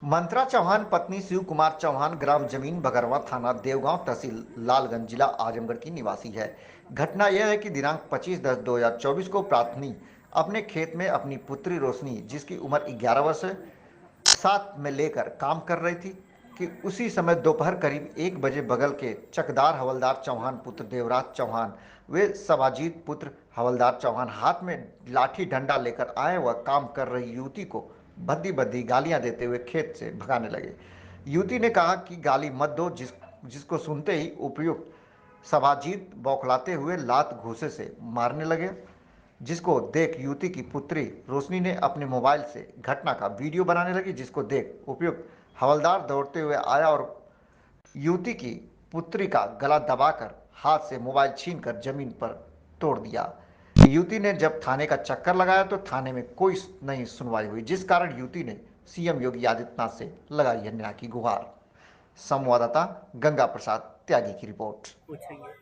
मंत्रा चौहान पत्नी शिव कुमार चौहान ग्राम जमीन बगरवा थाना देवगांव तहसील लालगंज जिला आजमगढ़ की निवासी है। घटना यह है कि दिनांक 25/10/2024 को प्राथनी अपने खेत में अपनी पुत्री रोशनी जिसकी उम्र 11 वर्ष है साथ में लेकर काम कर रही थी कि उसी समय दोपहर करीब 1 बजे बगल के चकदार हवलदार चौहान पुत्र देवराज चौहान वे सबाजीत पुत्र हवलदार चौहान हाथ में लाठी डंडा लेकर आए व काम कर रही युवती को भद्दी भद्दी गालियां देते हुए खेत से भगाने लगे। युवती ने कहा कि गाली मत दो, जिसको सुनते ही उपयुक्त सबाजीत बौखलाते हुए लात घूंसे से मारने लगे, जिसको देख युवती की पुत्री रोशनी ने अपने मोबाइल से घटना का वीडियो बनाने लगी, जिसको देख उपयुक्त हवलदार दौड़ते हुए आया और युवती की पुत्री का गला दबाकर हाथ से मोबाइल छीनकर जमीन पर तोड़ दिया। युवती ने जब थाने का चक्कर लगाया तो थाने में कोई नहीं सुनवाई हुई, जिस कारण युवती ने सीएम योगी आदित्यनाथ से लगाई है न्याय की गुहार। संवाददाता गंगा प्रसाद त्यागी की रिपोर्ट। पूछेंगे।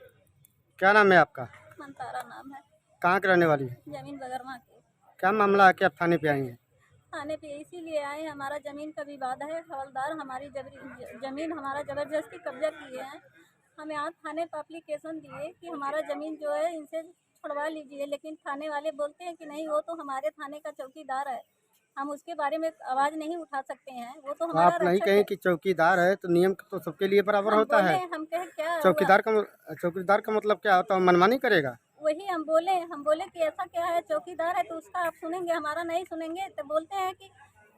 क्या नाम है आपका? मंतारा नाम है। कहाँ के रहने वाली है? जमीन बगरमा के। क्या मामला है कि आप थाने पे आई हैं? थाने पे इसीलिए आए, हमारा जमीन का विवाद है। हवलदार हमारी जमीन हमारा जबरदस्ती कब्जा किए हैं। हम यहाँ थाने पर एप्लीकेशन दिए कि हमारा ज़मीन जो है इनसे छुड़वा लीजिए, लेकिन थाने वाले बोलते हैं कि नहीं, वो तो हमारे थाने का चौकीदार है, हम उसके बारे में आवाज़ नहीं उठा सकते हैं, वो तो हमारा आप नहीं रक्षक कहें है। कि चौकीदार है तो नियम तो सबके लिए बराबर हम होता है। बोले, हम कहे क्या होगा? चौकीदार का मतलब क्या होता है? मनमानी करेगा? वही हम बोले कि ऐसा क्या है, चौकीदार है तो उसका आप सुनेंगे, हमारा नहीं सुनेंगे। तो बोलते हैं कि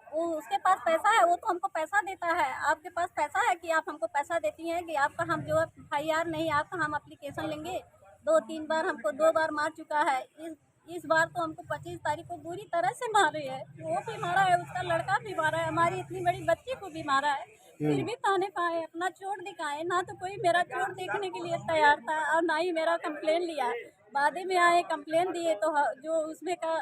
वो उसके पास पैसा है, वो तो हमको पैसा देता है। आपके पास पैसा है कि आप हमको पैसा देती हैं कि आपका हम जो FIR नहीं, आपका हम एप्लीकेशन लेंगे। 2-3 बार हमको 2 बार मार चुका है। इस बार तो हमको 25 तारीख को बुरी तरह से मारे है। वो भी मारा है, उसका लड़का भी मारा है, हमारी इतनी बड़ी बच्ची को भी मारा है। फिर भी थाने पे आए, अपना चोट दिखाए ना, तो कोई मेरा चोट देखने के लिए तैयार था और ना ही मेरा कंप्लेन लिया। बाद में आए कंप्लेन दिए तो जो उसमें का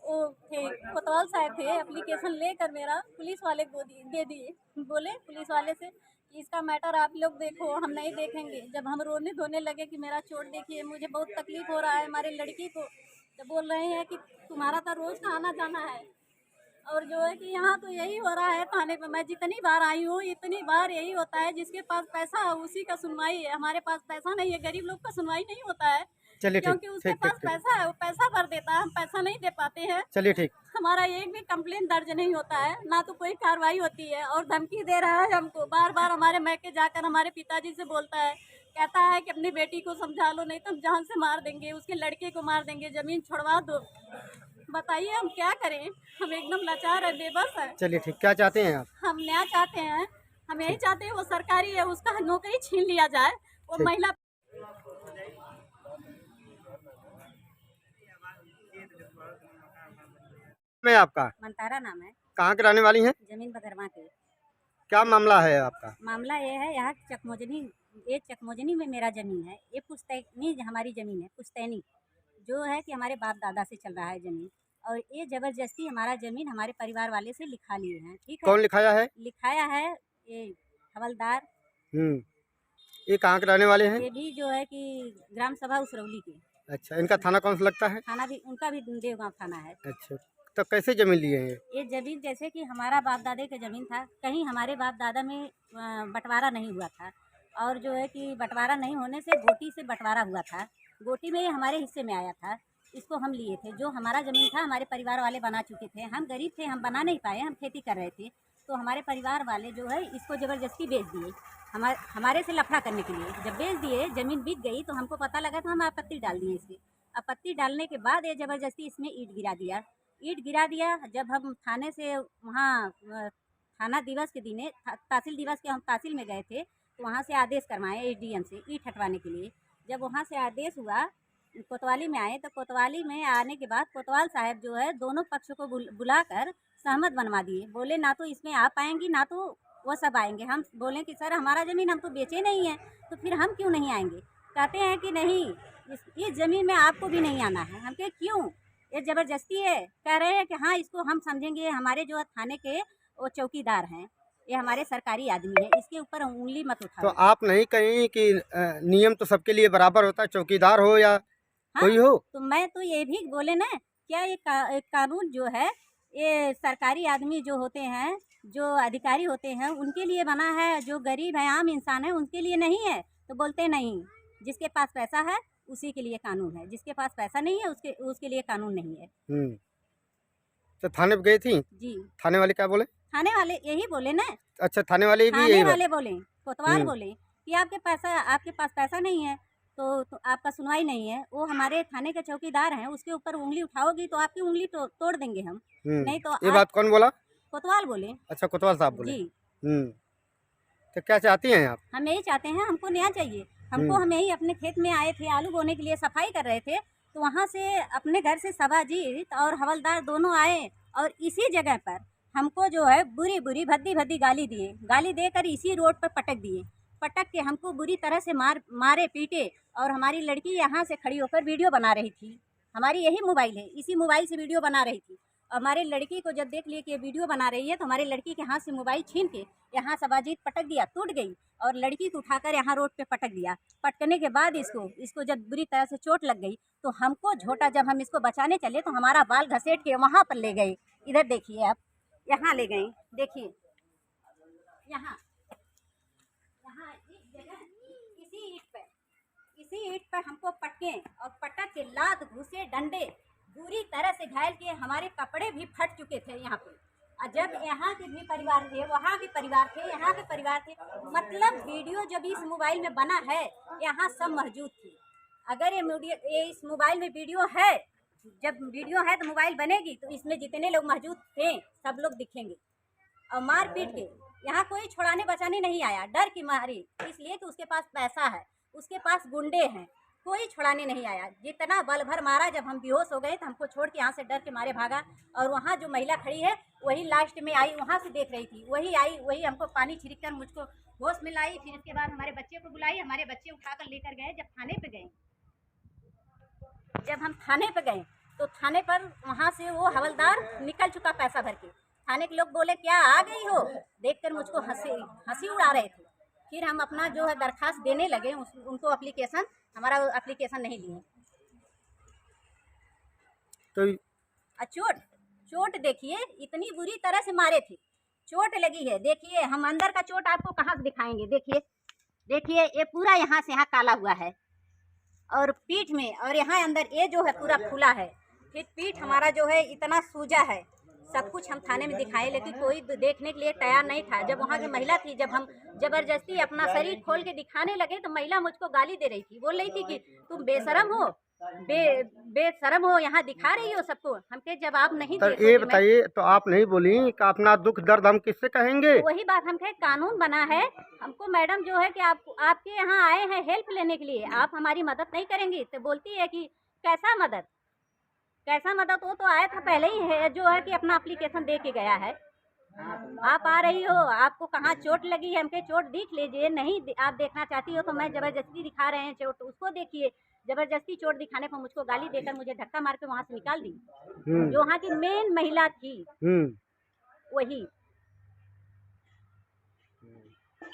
वो थे कोतवाल साहब थे, एप्लीकेशन लेकर मेरा पुलिस वाले को दे दिए। बोले पुलिस वाले से कि इसका मैटर आप लोग देखो, हम नहीं देखेंगे। जब हम रोने धोने लगे कि मेरा चोट देखिए, मुझे बहुत तकलीफ हो रहा है हमारी लड़की को, तो बोल रहे हैं कि तुम्हारा तो रोज़ का आना जाना है। और जो है कि यहाँ तो यही हो रहा है थाने पे, मैं जितनी बार आई हूँ इतनी बार यही होता है, जिसके पास पैसा है उसी का सुनवाई है। हमारे पास पैसा नहीं है, गरीब लोग का सुनवाई नहीं होता है। चलिए ठीक क्योंकि उसके ठीक पास ठीक ठीक। पैसा है, वो पैसा भर देता है, हम पैसा नहीं दे पाते हैं। चलिए ठीक। हमारा एक भी कंप्लेन दर्ज नहीं होता है, ना तो कोई कार्रवाई होती है, और धमकी दे रहा है हमको। बार बार हमारे मैके जाकर हमारे पिताजी से बोलता है, कहता है कि अपनी बेटी को समझा लो, नहीं तो हम जान से मार देंगे, उसके लड़के को मार देंगे, जमीन छुड़वा दो। बताइए हम क्या करें, हम एकदम लाचार है, बेबस है। चलिए ठीक, क्या चाहते हैं आप? हम न्याय चाहते हैं, हम यही चाहते हैं वो सरकारी है उसका नौकरी छीन लिया जाए। वो ठीक। महिला मैं आपका? मंतारा नाम है। कहाँ के रहने वाली हैं? जमीन बगरवा के। क्या मामला है आपका? मामला ये है, यहाँ चकमोजनी में मेरा ज़मीन है। ये पुश्तैनी हमारी ज़मीन है, पुश्तैनी जो है कि हमारे बाप दादा से चल रहा है ज़मीन, और ये ज़बरदस्ती हमारा ज़मीन हमारे परिवार वाले से लिखा लिए हैं। ठीक है, कौन लिखाया है? लिखाया है ये हवलदार। ये कहाँ के रहने वाले हैं? ये भी जो है कि ग्राम सभा उसरौली के। अच्छा, इनका थाना कौन सा लगता है? थाना भी उनका भी देवगांव थाना है। अच्छा, तो कैसे जमीन लिए हैं? ये ज़मीन जैसे कि हमारा बाप दादे का ज़मीन था, कहीं हमारे बाप दादा में बंटवारा नहीं हुआ था, और जो है कि बंटवारा नहीं होने से गोटी से बंटवारा हुआ था। गोटी में ये हमारे हिस्से में आया था, इसको हम लिए थे। जो हमारा ज़मीन था हमारे परिवार वाले बना चुके थे, हम गरीब थे, हम बना नहीं पाए, हम खेती कर रहे थे, तो हमारे परिवार वाले जो है इसको ज़बरदस्ती बेच दिए, हमारे से लफड़ा करने के लिए। जब बेच दिए, ज़मीन बिक गई, तो हमको पता लगा तो हम आपत्ति डाल दिए इसकी। आपत्ति डालने के बाद ये ज़बरदस्ती इसमें ईंट गिरा दिया। जब हम थाने से वहाँ थाना दिवस के दिने तहसील दिवस के हम तहसील में गए थे, तो वहाँ से आदेश करवाए SDM से ईंट हटवाने के लिए। जब वहाँ से आदेश हुआ, कोतवाली में आए, तो कोतवाली में आने के बाद कोतवाल साहब जो है दोनों पक्ष को बुलाकर सहमत बनवा दिए। बोले ना तो इसमें आप आएंगी ना तो वो सब आएंगे। हम बोले कि सर हमारा ज़मीन हम तो बेचे नहीं है, तो फिर हम क्यों नहीं आएंगे? कहते हैं कि नहीं, इस ज़मीन में आपको भी नहीं आना है। हम कहे क्यों? ये ज़बरदस्ती है। कह रहे हैं कि हाँ, इसको हम समझेंगे, हमारे जो थाने के वो चौकीदार हैं, ये हमारे सरकारी आदमी हैं, इसके ऊपर उंगली मत तो उठाओ। आप नहीं कहीं कि नियम तो सबके लिए बराबर होता है, चौकीदार हो या हाँ, कोई हो? तो मैं तो ये भी बोले ना, क्या ये कानून जो है, ये सरकारी आदमी जो होते हैं जो अधिकारी होते हैं उनके लिए बना है, जो गरीब है, आम इंसान है, उनके लिए नहीं है। तो बोलते नहीं, जिसके पास पैसा है उसी के लिए कानून है, जिसके पास पैसा नहीं है उसके लिए कानून नहीं है। तो थाने पे गई थी? जी। थाने वाले क्या बोले? थाने वाले यही बोले ना, अच्छा, थाने वाले भी थाने यही वाले बोले, कोतवाल हम्म। बोले कि आपके पास पैसा नहीं है तो आपका सुनवाई नहीं है। वो हमारे थाने के चौकीदार हैं, उसके ऊपर उंगली उठाओगी तो आपकी उंगली तोड़ देंगे हम। नहीं तो ये आप बात कौन बोला? कोतवाल बोले। अच्छा, कोतवाल साहब बोले। जी। तो क्या चाहती हैं आप? हम यही चाहते हैं, हमको न्याय चाहिए। हमको हम यही अपने खेत में आए थे, आलू बोने के लिए सफाई कर रहे थे, तो वहाँ से अपने घर से सबाजीत और हवलदार दोनों आए और इसी जगह पर हमको जो है बुरी बुरी भद्दी भद्दी गाली देकर इसी रोड पर पटक के हमको बुरी तरह से मारे पीटे। और हमारी लड़की यहाँ से खड़ी होकर वीडियो बना रही थी, हमारी यही मोबाइल है, इसी मोबाइल से वीडियो बना रही थी। हमारे लड़की को जब देख लिए कि ये वीडियो बना रही है तो हमारी लड़की के हाथ से मोबाइल छीन के यहाँ सबाजीत पटक दिया, टूट गई। और लड़की को उठाकर यहाँ रोड पे पटक दिया। पटकने के बाद इसको जब बुरी तरह से चोट लग गई तो हमको झोटा, जब हम इसको बचाने चले तो हमारा बाल घसीट के वहाँ पर ले गए। इधर देखिए आप, यहाँ ले गए, देखिए यहाँ इस जगह इसी ईंट पर हमको पटके और पटक के लात घुसे डंडे बुरी तरह से घायल किए। हमारे कपड़े भी फट चुके थे यहाँ पे। और जब यहाँ के भी परिवार थे, वहाँ के परिवार थे, यहाँ के परिवार थे, मतलब वीडियो जब इस मोबाइल में बना है यहाँ सब मौजूद थी। अगर ये इस मोबाइल में वीडियो है, जब वीडियो है तो मोबाइल बनेगी तो इसमें जितने लोग मौजूद थे सब लोग दिखेंगे। और मार पीट के यहाँ कोई छुड़ाने बचाने नहीं आया, डर की मारी, इसलिए कि उसके पास पैसा है, उसके पास गुंडे हैं, कोई छुड़ाने नहीं आया। जितना बल भर मारा, जब हम बेहोश हो गए तो हमको छोड़ के यहाँ से डर के मारे भागा। और वहाँ जो महिला खड़ी है वही लास्ट में आई, वहाँ से देख रही थी, वही आई, वही हमको पानी छिड़क कर मुझको होश में लाई। फिर इसके बाद हमारे बच्चे को बुलाई, हमारे बच्चे उठाकर लेकर गए। जब हम थाने पे गए तो थाने पर वहाँ से वो हवलदार निकल चुका पैसा भर के। थाने के लोग बोले क्या आ गई हो, देखकर मुझको हंसी उड़ा रहे थे। फिर हम अपना जो है दरखास्त देने लगे, उनको हमारा एप्लीकेशन नहीं लिए। तो चोट देखिए, इतनी बुरी तरह से मारे थे, चोट लगी है। देखिए हम अंदर का चोट आपको कहाँ से दिखाएंगे, देखिए ये पूरा यहाँ से यहाँ काला हुआ है और पीठ में, और यहाँ अंदर ये जो है पूरा फूला है। फिर पीठ हमारा जो है इतना सूजा है। सब कुछ हम थाने में दिखाए, लेकिन कोई देखने के लिए तैयार नहीं था। जब वहाँ की महिला थी, जब हम जबरदस्ती अपना शरीर खोल के दिखाने लगे तो महिला मुझको गाली दे रही थी, बोल रही थी कि तुम बेशरम हो, बेशरम हो, यहाँ दिखा रही हो सबको। हमके जब आप नहीं तो ये बताइए, तो आप नहीं बोली कि अपना दुख दर्द हम किससे कहेंगे? वही बात, हम कहे कानून बना है, हमको मैडम जो है कि आपके यहाँ आए हैं हेल्प लेने के लिए, आप हमारी मदद नहीं करेंगी। तो बोलती है कि कैसा मदद, वो तो आया था पहले ही है, जो है कि अपना एप्लीकेशन दे के गया है। आप आ रही हो, आपको कहाँ चोट लगी है, हमके चोट दिख लीजिए। नहीं आप देखना चाहती हो तो मैं जबरदस्ती दिखा रहे हैं चोट, उसको देखिए। जबरदस्ती चोट दिखाने पर मुझको गाली देकर मुझे धक्का मार के वहाँ से निकाल दी। जो वहाँ की मेन महिला थी वही।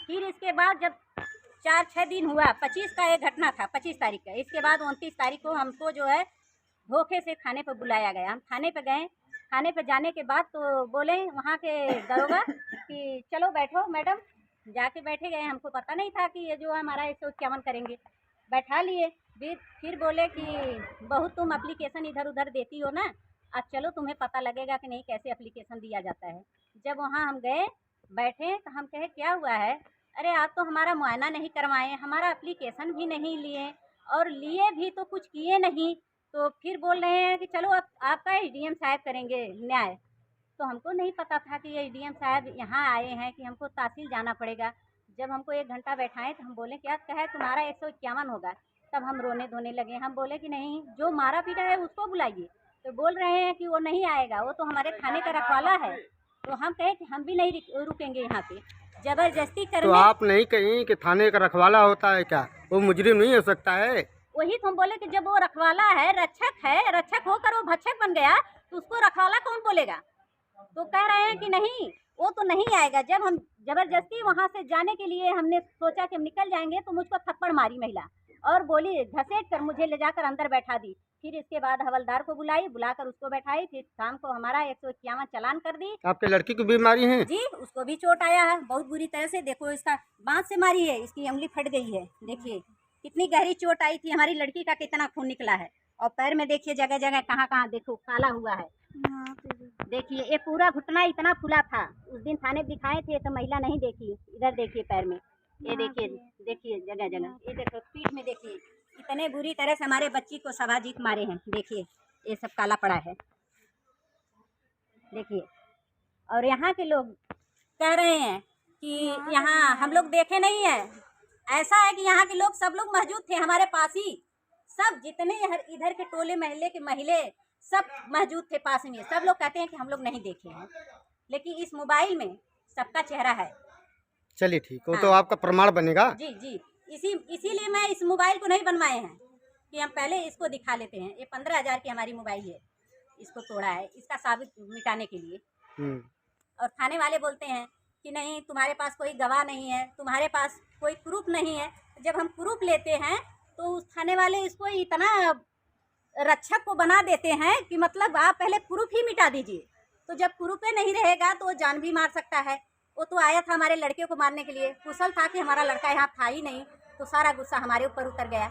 फिर इसके बाद जब 4-6 दिन हुआ, 25 का एक घटना था, 25 तारीख का। इसके बाद 29 तारीख को हमको जो है धोखे से थाने पर बुलाया गया। हम थाने पर गए, थाने पर जाने के बाद तो बोले वहाँ के दरोगा कि चलो बैठो मैडम। जाके बैठे गए, हमको पता नहीं था कि ये जो है हमारा 151 करेंगे। बैठा लिए, फिर बोले कि बहुत तुम एप्लीकेशन इधर उधर देती हो ना, अब चलो तुम्हें पता लगेगा कि नहीं कैसे एप्लीकेशन दिया जाता है। जब वहाँ हम गए बैठे तो हम कहे क्या हुआ है, अरे आप तो हमारा मुआयना नहीं करवाए, हमारा एप्लीकेशन भी नहीं लिए, और लिए भी तो कुछ किए नहीं। तो फिर बोल रहे हैं कि चलो अब आपका एसडीएम साहब करेंगे न्याय। तो हमको नहीं पता था कि ये एसडीएम साहब यहाँ आए हैं, कि हमको तहसील जाना पड़ेगा। जब हमको 1 घंटा बैठाएं तो हम बोले क्या कहे तुम्हारा 151 होगा। तब हम रोने धोने लगे। हम बोले कि नहीं, जो मारा पीटा है उसको बुलाइए। तो बोल रहे हैं कि वो नहीं आएगा, वो तो हमारे थाने का रखवाला है। तो हम कहे कि हम भी नहीं रुकेंगे यहाँ पे, जबरदस्ती करने। तो आप नहीं कहीं कि थाने का रखवाला होता है क्या, वो मुजरिम नहीं हो सकता है? वही तो हम बोले कि जब वो रखवाला है, रक्षक होकर वो भक्षक बन गया तो उसको रखवाला कौन बोलेगा। तो कह रहे हैं कि नहीं, वो तो नहीं आएगा। जब हम जबरदस्ती वहाँ से जाने के लिए हमने सोचा कि हम निकल जाएंगे तो मुझको थप्पड़ मारी महिला, और बोली घसीट कर मुझे ले जाकर अंदर बैठा दी। फिर इसके बाद हवलदार को बुलाकर उसको बैठाई, फिर शाम को हमारा 151 चालान कर दी। आपके लड़की की बीमारी है? जी, उसको भी चोट आया है बहुत बुरी तरह से। देखो इसका बांस से मारी है, इसकी उंगली फट गई है। देखिए कितनी गहरी चोट आई थी। हमारी लड़की का कितना खून निकला है। और पैर में देखिए जगह जगह कहाँ कहाँ देखो काला हुआ है। देखिए ये पूरा घुटना इतना फूला था। उस दिन थाने दिखाए थे तो महिला नहीं देखी। इधर देखिए पैर में, ये देखिए, देखिए जगह जगह, ये देखो पीठ में देखिए इतने बुरी तरह से हमारे बच्ची को सभाजीत मारे हैं। देखिए ये सब काला पड़ा है, देखिए। और यहाँ के लोग कह रहे हैं कि यहाँ हम लोग देखे नहीं है। ऐसा है कि यहाँ के लोग सब लोग मौजूद थे हमारे पास ही। सब जितने इधर के टोले महल्ले के महिले सब मौजूद थे पास में। सब लोग कहते हैं कि हम लोग नहीं देखे हैं, लेकिन इस मोबाइल में सबका चेहरा है। चलिए ठीक, वो हाँ। तो आपका प्रमाण बनेगा। जी जी, इसीलिए मैं इस मोबाइल को नहीं बनवाए हैं कि हम पहले इसको दिखा लेते हैं। ये 15,000 की हमारी मोबाइल है, इसको तोड़ा है इसका साबित मिटाने के लिए। और थाने वाले बोलते हैं कि नहीं तुम्हारे पास कोई गवाह नहीं है, तुम्हारे पास कोई प्रूफ नहीं है। जब हम प्रूफ लेते हैं तो उस थाने वाले इसको इतना रक्षक को बना देते हैं कि मतलब आप पहले प्रूफ ही मिटा दीजिए। तो जब प्रूफ नहीं रहेगा तो वो जान भी मार सकता है। वो तो आया था हमारे लड़के को मारने के लिए, कुशल था कि हमारा लड़का यहाँ था ही नहीं, तो सारा गुस्सा हमारे ऊपर उतर गया।